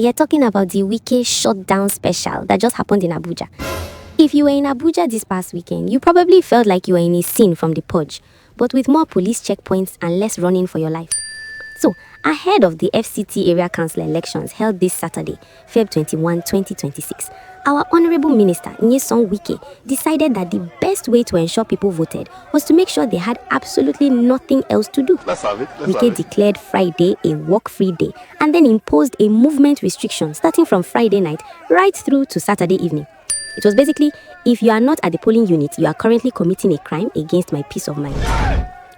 you're talking about the Wike shutdown special that just happened in Abuja. If you were in Abuja this past weekend, you probably felt like you were in a scene from the purge, but with more police checkpoints and less running for your life. So, ahead of the FCT area council elections held this Saturday, Feb 21, 2026, our Honorable Minister Nyesom Wike decided that the best way to ensure people voted was to make sure they had absolutely nothing else to do. Wike declared Friday a work-free day and then imposed a movement restriction starting from Friday night right through to Saturday evening. It was basically, if you are not at the polling unit, you are currently committing a crime against my peace of mind.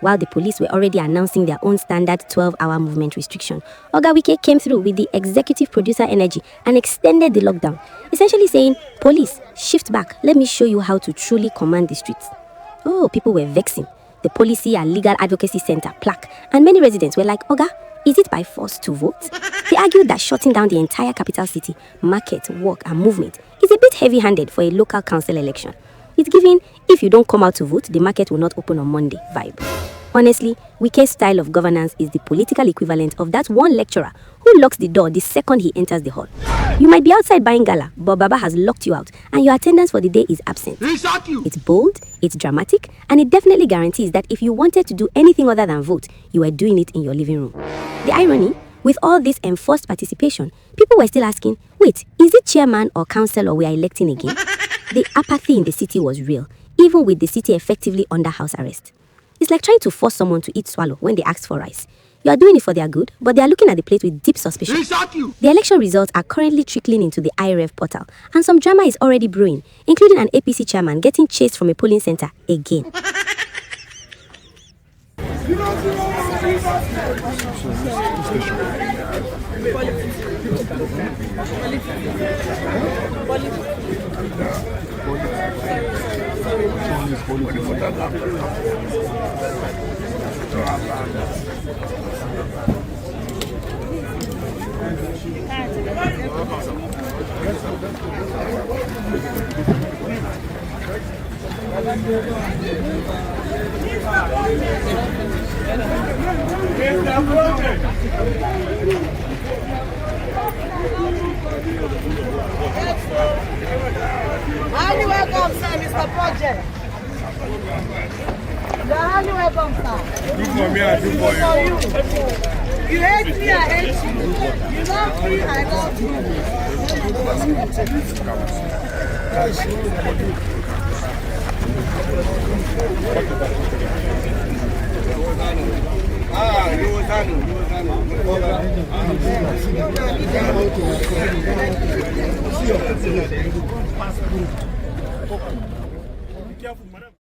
While the police were already announcing their own standard 12-hour movement restriction, Oga Wike came through with the executive producer energy and extended the lockdown, essentially saying, "Police, shift back, let me show you how to truly command the streets." Oh, people were vexing. The Policy and Legal Advocacy Center plaque, and many residents were like, "Oga, is it by force to vote?" They argued that shutting down the entire capital city, market, work, and movement is a bit heavy-handed for a local council election. It's giving, if you don't come out to vote, the market will not open on Monday vibe. Honestly, Wike's style of governance is the political equivalent of that one lecturer who locks the door the second he enters the hall. You might be outside buying gala, but Baba has locked you out and your attendance for the day is absent. It's bold, it's dramatic, and it definitely guarantees that if you wanted to do anything other than vote, you were doing it in your living room. The irony, with all this enforced participation, people were still asking, wait, is it chairman or councillor we are electing again? The apathy in the city was real, even with the city effectively under house arrest. It's like trying to force someone to eat swallow when they ask for rice. You are doing it for their good, but they are looking at the plate with deep suspicion. The election results are currently trickling into the IREV portal, and some drama is already brewing, including an APC chairman getting chased from a polling center again. Highly welcome, sir, Mr. Project. You're highly welcome, sir. Do for me, I do for you. You hate me, I hate you. You love me, I love you. Be careful, madam.